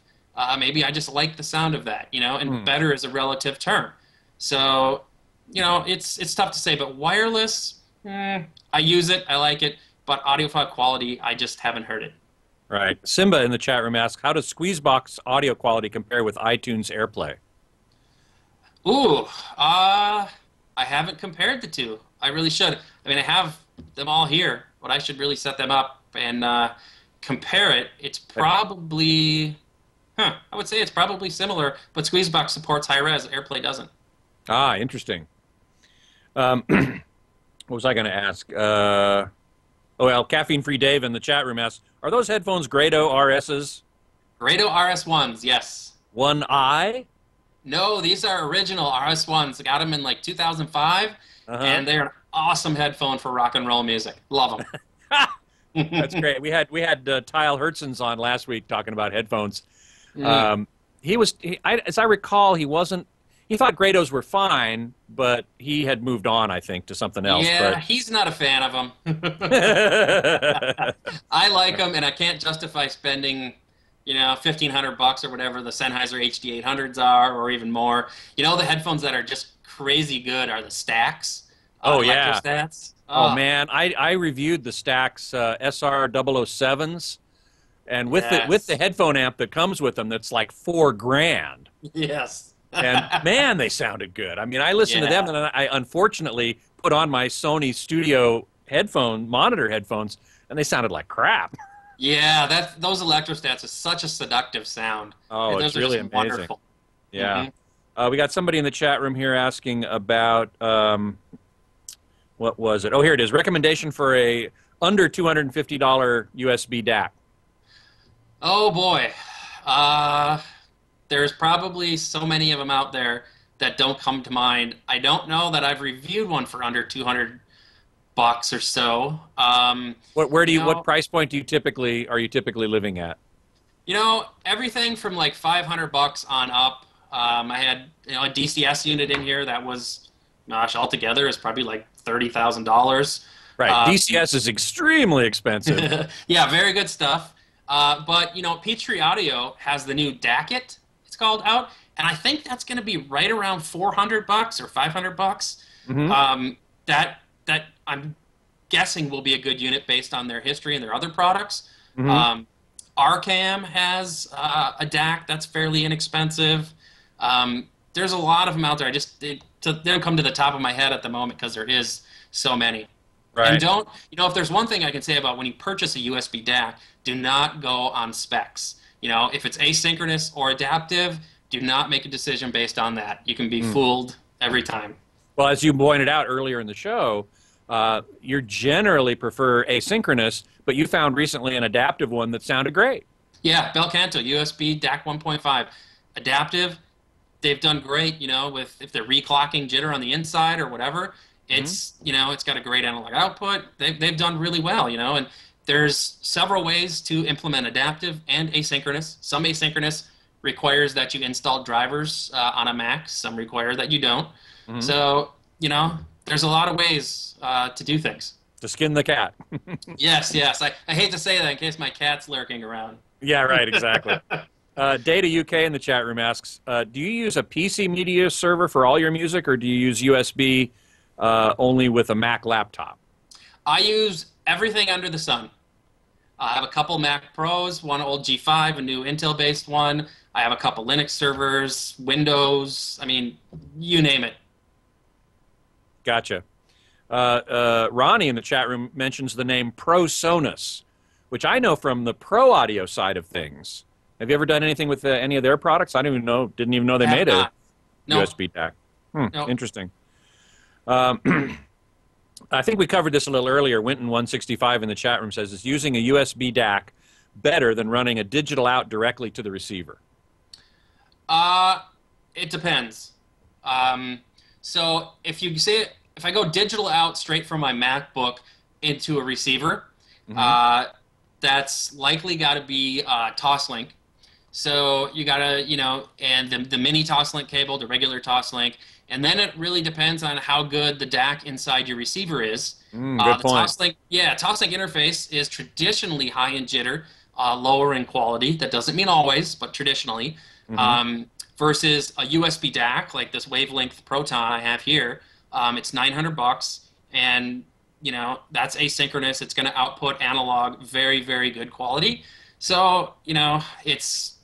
Maybe I just like the sound of that. You know, and better is a relative term. So, you know, it's tough to say. But wireless, I use it. I like it. But audiophile quality, I just haven't heard it. Right. Simba in the chat room asks, how does Squeezebox audio quality compare with iTunes AirPlay? Ooh, I haven't compared the two. I really should. I mean, I have them all here, but I should really set them up and compare it. It's probably, I would say it's probably similar, but Squeezebox supports high-res, AirPlay doesn't. Ah, interesting. What was I going to ask? Oh, well, Caffeine-Free Dave in the chat room asks, are those headphones Grado RSs? Grado RS1s, yes. One eye? No, these are original RS1s. I got them in like 2005, and they're an awesome headphone for rock and roll music. Love them. That's great. We had Tyle Hertzens on last week talking about headphones. As I recall, he thought Grados were fine, but he had moved on, I think, to something else. Yeah, but he's not a fan of them. I like them, and I can't justify spending, you know, $1,500 or whatever the Sennheiser HD800s are, or even more. You know, the headphones that are just crazy good are the Stax. Oh, yeah. Electrostats. Oh, man. I reviewed the Stax SR007s, and with the headphone amp that comes with them, that's like $4,000. Yes. And man, they sounded good. I mean, I listened to them, and I unfortunately put on my Sony Studio monitor headphones, and they sounded like crap. Yeah, those electrostats is such a seductive sound. Oh, it's really amazing. Wonderful. Yeah. We got somebody in the chat room here asking about what was it? Oh, here it is. Recommendation for a under $250 USB DAC. Oh boy. There's probably so many of them out there that don't come to mind. I don't know that I've reviewed one for under $200 or so. What price point are you typically living at? You know, everything from like $500 on up. I had, you know, a DCS unit in here that was, gosh, altogether is probably like $30,000. Right. DCS is extremely expensive. Yeah, very good stuff. But you know, Peachtree Audio has the new DACit. Called out, and I think that's going to be right around $400 or $500. That I'm guessing will be a good unit based on their history and their other products. Arcam has a DAC that's fairly inexpensive. There's a lot of them out there. They don't come to the top of my head at the moment because there is so many. Right. And if there's one thing I can say about when you purchase a USB DAC, do not go on specs. You know, if it's asynchronous or adaptive, do not make a decision based on that. You can be fooled every time. Well, as you pointed out earlier in the show, you generally prefer asynchronous, but you found recently an adaptive one that sounded great. Yeah, Bel Canto, USB DAC 1.5. Adaptive, they've done great, you know, if they're reclocking jitter on the inside or whatever. It's, you know, it's got a great analog output. They've done really well, you know, and There's several ways to implement adaptive and asynchronous. Some asynchronous requires that you install drivers on a Mac. Some require that you don't. Mm-hmm. So, you know, there's a lot of ways to do things. To skin the cat. Yes, yes. I hate to say that in case my cat's lurking around. Yeah, right, exactly. Data UK in the chat room asks, do you use a PC media server for all your music, or do you use USB only with a Mac laptop? I use everything under the sun. I have a couple Mac Pros, one old G5, a new Intel-based one. I have a couple Linux servers, Windows, I mean, you name it. Gotcha. Ronnie in the chat room mentions the name ProSonus, which I know from the pro audio side of things. Have you ever done anything with any of their products? I didn't even know they made a USB DAC. No. Interesting. I think we covered this a little earlier. Winton165 in the chat room says, is using a USB DAC better than running a digital out directly to the receiver? It depends. So if I go digital out straight from my MacBook into a receiver, that's likely got to be TOSLINK. So you got to, and the mini TOSLINK cable, the regular TOSLINK, and then it really depends on how good the DAC inside your receiver is. Good the point. TOSLINK interface is traditionally high in jitter, lower in quality. That doesn't mean always, but traditionally. Versus a USB DAC like this Wavelength Proton I have here, it's $900, and that's asynchronous. It's going to output analog, very, very good quality. So it's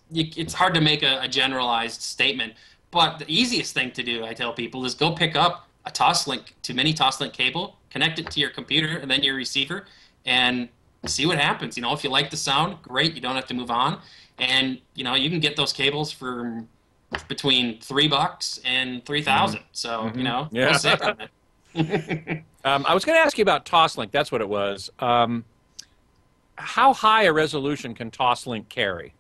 hard to make a generalized statement. But the easiest thing to do, I tell people, is go pick up a TOSLINK to mini TOSLINK cable, connect it to your computer and then your receiver, and see what happens. If you like the sound, great. You don't have to move on, and you can get those cables for between $3 and $3,000. So Yeah. go sick on it. I was going to ask you about TOSLINK. That's what it was. How high a resolution can TOSLINK carry?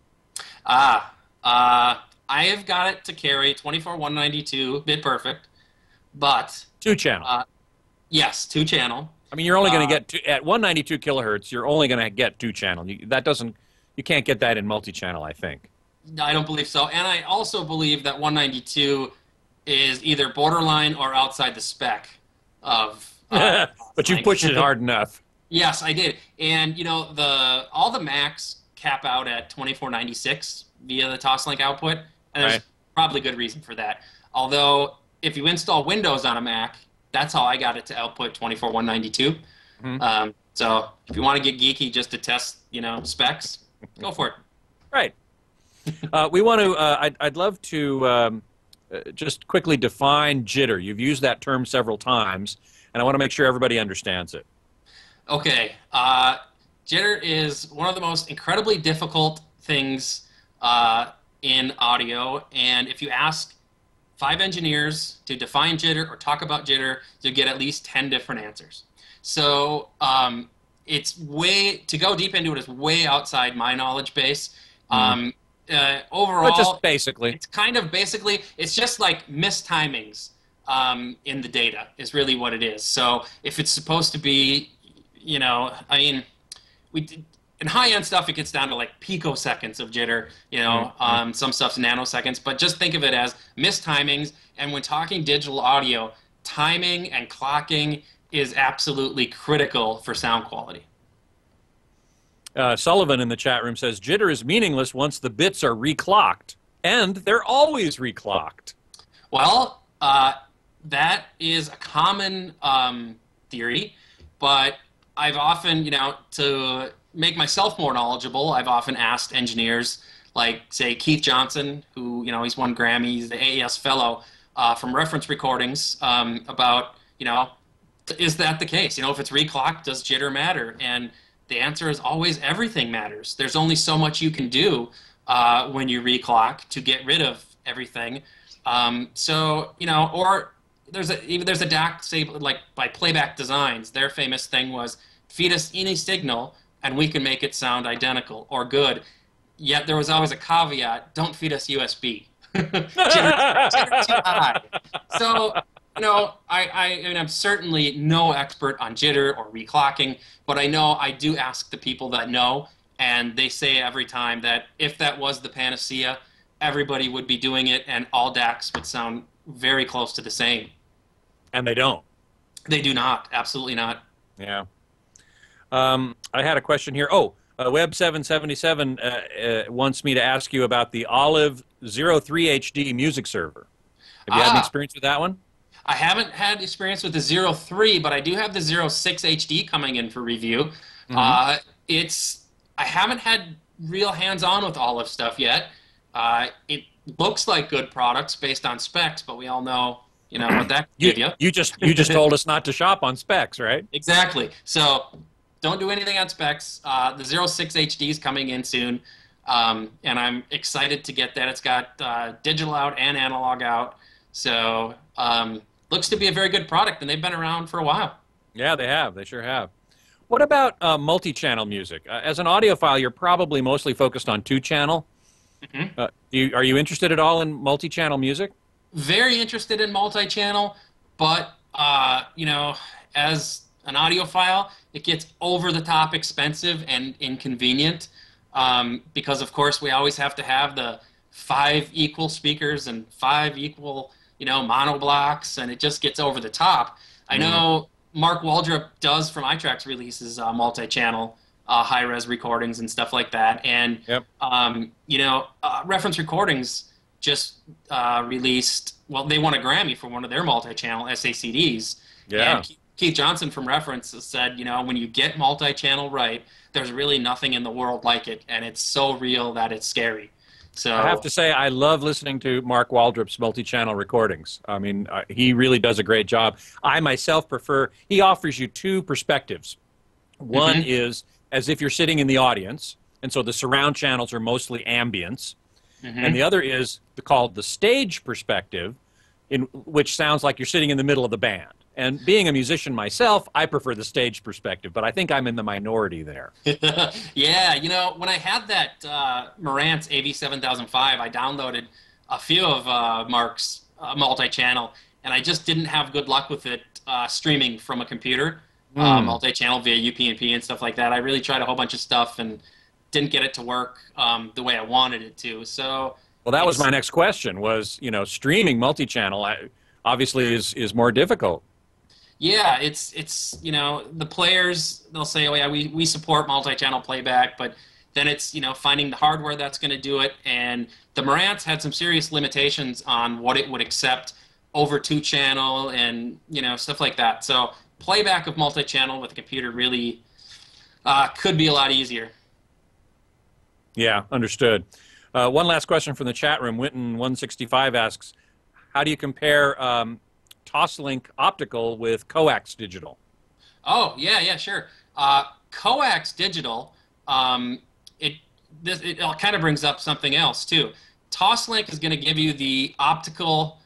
I have got it to carry 24/192 bit perfect, but 2-channel. Yes, 2-channel. I mean, you're only going to get at 192 kilohertz. You're only going to get 2-channel. You can't get that in multi-channel, I think. I don't believe so, and I also believe that 192 is either borderline or outside the spec of. But you pushed it hard enough. Yes, I did, and all the Macs cap out at 2496 via the TOSLINK output, and there's probably good reason for that. Although, if you install Windows on a Mac, that's how I got it to output 24/192. So if you want to get geeky just to test, specs, go for it. Right. We want to. I'd love to just quickly define jitter. You've used that term several times, and I want to make sure everybody understands it. Okay. Jitter is one of the most incredibly difficult things in audio, and if you ask 5 engineers to define jitter or talk about jitter, you'll get at least 10 different answers. So to go deep into it is way outside my knowledge base. Overall, but just basically, it's kind of it's just like mistimings in the data is really what it is. So if it's supposed to be, in high-end stuff, it gets down to like picoseconds of jitter, some stuff's nanoseconds, but just think of it as mistimings. And when talking digital audio, timing and clocking is absolutely critical for sound quality. Sullivan in the chat room says, jitter is meaningless once the bits are reclocked, and they're always reclocked. Well, that is a common theory, but I've often, to make myself more knowledgeable, I've often asked engineers like, say, Keith Johnson, who, he's won Grammy, he's the AES fellow, from reference recordings about, is that the case? If it's reclocked, does jitter matter? And the answer is always everything matters. There's only so much you can do when you reclock to get rid of everything. Or there's a DAC, say, like by Playback Designs, their famous thing was, feed us any signal and we can make it sound identical or good. Yet there was always a caveat, don't feed us USB. Jitter too high. So, I mean, I'm certainly no expert on jitter or reclocking, but I know I do ask the people that know, and they say every time that if that was the panacea, everybody would be doing it, and all DACs would sound very close to the same. And they don't. They do not. Absolutely not. Yeah. I had a question here. Oh, Web777 wants me to ask you about the Olive 03 HD music server. Have you had any experience with that one? I haven't had experience with the 03, but I do have the 06 HD coming in for review. I haven't had real hands-on with Olive stuff yet. It looks like good products based on specs, but we all know, what that can give you. You just told us not to shop on specs, right? Exactly. So don't do anything on specs. The 06 HD is coming in soon, and I'm excited to get that. It's got digital out and analog out. So looks to be a very good product, and they've been around for a while. Yeah, they have. They sure have. What about multi-channel music? As an audiophile, you're probably mostly focused on two-channel. Are you interested at all in multi-channel music? Very interested in multi-channel, but as an audiophile, it gets over-the-top expensive and inconvenient because, of course, we always have to have the 5 equal speakers and 5 equal mono blocks, and it just gets over the top. I know Mark Waldrop does from iTracks releases multi-channel high-res recordings and stuff like that, and Reference Recordings just released. Well, they won a Grammy for one of their multi-channel SACDs. Yeah. And Keith Johnson from Reference has said, when you get multi-channel right, there's really nothing in the world like it, and it's so real that it's scary. So I have to say, I love listening to Mark Waldrop's multi-channel recordings. I mean, he really does a great job. I myself prefer, he offers you two perspectives. One is as if you're sitting in the audience, and so the surround channels are mostly ambience. And the other is called the stage perspective, in which sounds like you're sitting in the middle of the band. And being a musician myself, I prefer the stage perspective, but I think I'm in the minority there. Yeah, when I had that Marantz AV7005, I downloaded a few of Mark's multi-channel, and I just didn't have good luck with it streaming from a computer, multi-channel via UPnP and stuff like that. I really tried a whole bunch of stuff and didn't get it to work the way I wanted it to. So, well, that was my next question. Was streaming multi-channel obviously is more difficult. Yeah, it's the players, they'll say, oh yeah, we support multi-channel playback, but then it's finding the hardware that's going to do it, and the Marantz had some serious limitations on what it would accept over 2-channel and stuff like that. So playback of multi-channel with a computer really could be a lot easier. Yeah, understood. One last question from the chat room. Winton165 asks, how do you compare TOSLINK optical with Coax digital? Oh, yeah, sure. Coax digital, it kind of brings up something else, too. TOSLINK is going to give you the optical,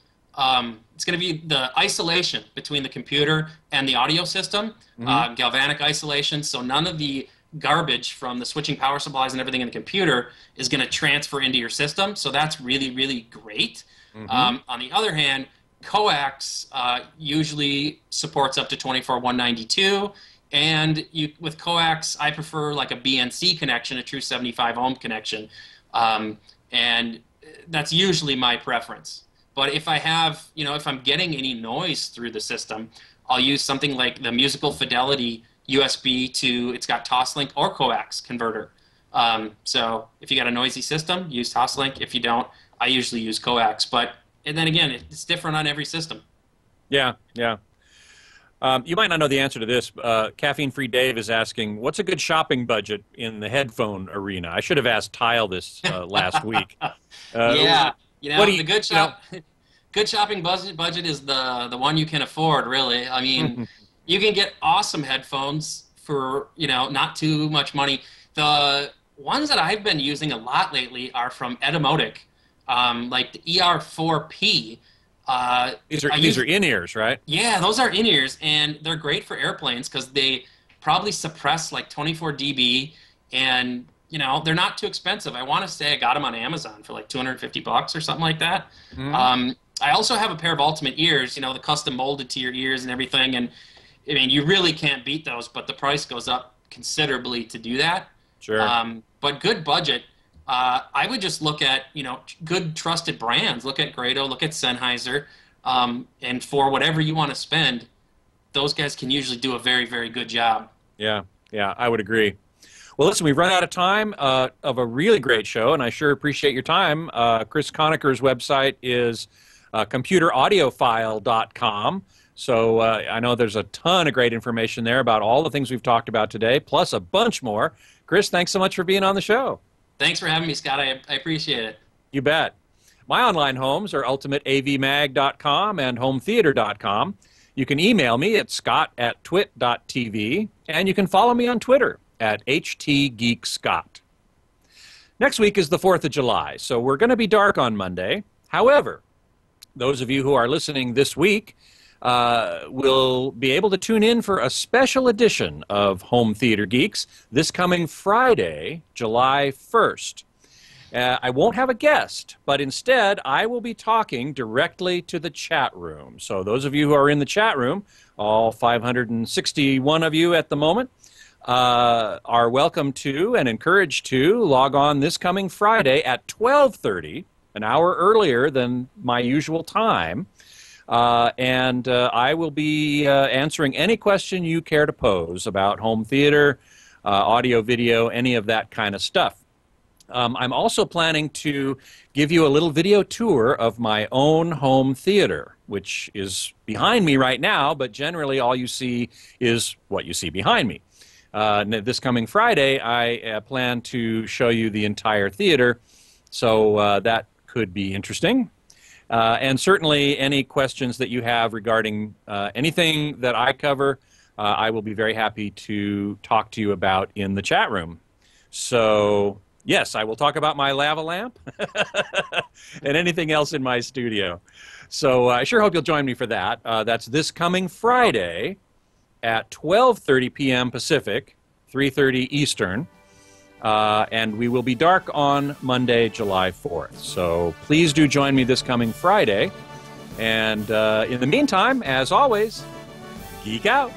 it's going to be the isolation between the computer and the audio system, galvanic isolation, so none of the garbage from the switching power supplies and everything in the computer is going to transfer into your system, so that's really, really great. On the other hand, Coax usually supports up to 24.192, and with Coax, I prefer like a BNC connection, a true 75 ohm connection, and that's usually my preference. But if I have, if I'm getting any noise through the system, I'll use something like the Musical Fidelity USB to, it's got TOSLINK or Coax converter. So if you got a noisy system, use TOSLINK. If you don't, I usually use Coax. And then again, it's different on every system. Yeah. You might not know the answer to this. Caffeine-Free Dave is asking, what's a good shopping budget in the headphone arena? I should have asked Tile this last week. Yeah, the good shopping budget is the one you can afford, really. I mean, you can get awesome headphones for, not too much money. The ones that I've been using a lot lately are from Etymotic, like the ER4P. These are in-ears, right? Yeah, those are in-ears, and they're great for airplanes because they probably suppress like 24 dB, and they're not too expensive. I want to say I got them on Amazon for like $250 or something like that. I also have a pair of Ultimate ears, you know, the custom molded to your ears and everything. And I mean, you really can't beat those, but the price goes up considerably to do that. Sure. But good budget. I would just look at, you know, good trusted brands. Look at Grado, look at Sennheiser. And for whatever you want to spend, those guys can usually do a very, very good job. Yeah, I would agree. Well, listen, we've run out of time of a really great show, and I sure appreciate your time. Chris Connaker's website is computeraudiophile.com. So I know there's a ton of great information there about all the things we've talked about today, plus a bunch more. Chris, thanks so much for being on the show. Thanks for having me, Scott. I appreciate it. You bet. My online homes are ultimateavmag.com and hometheater.com. You can email me at scott@twit.tv, and you can follow me on Twitter at htgeekscott. Next week is the 4th of July, so we're going to be dark on Monday. However, those of you who are listening this week will be able to tune in for a special edition of Home Theater Geeks this coming Friday, July 1st. I won't have a guest, but instead I will be talking directly to the chat room. So those of you who are in the chat room, all 561 of you at the moment, are welcome to and encouraged to log on this coming Friday at 12:30, an hour earlier than my usual time. And I will be answering any question you care to pose about home theater, audio, video, any of that kind of stuff. I'm also planning to give you a little video tour of my own home theater, which is behind me right now, but generally all you see is what you see behind me. This coming Friday, I plan to show you the entire theater, so that could be interesting. And certainly any questions that you have regarding anything that I cover, I will be very happy to talk to you about in the chat room. So, yes, I will talk about my lava lamp and anything else in my studio. So I sure hope you'll join me for that. That's this coming Friday at 12:30 p.m. Pacific, 3:30 Eastern. And we will be dark on Monday, July 4th. So please do join me this coming Friday. And in the meantime, as always, geek out.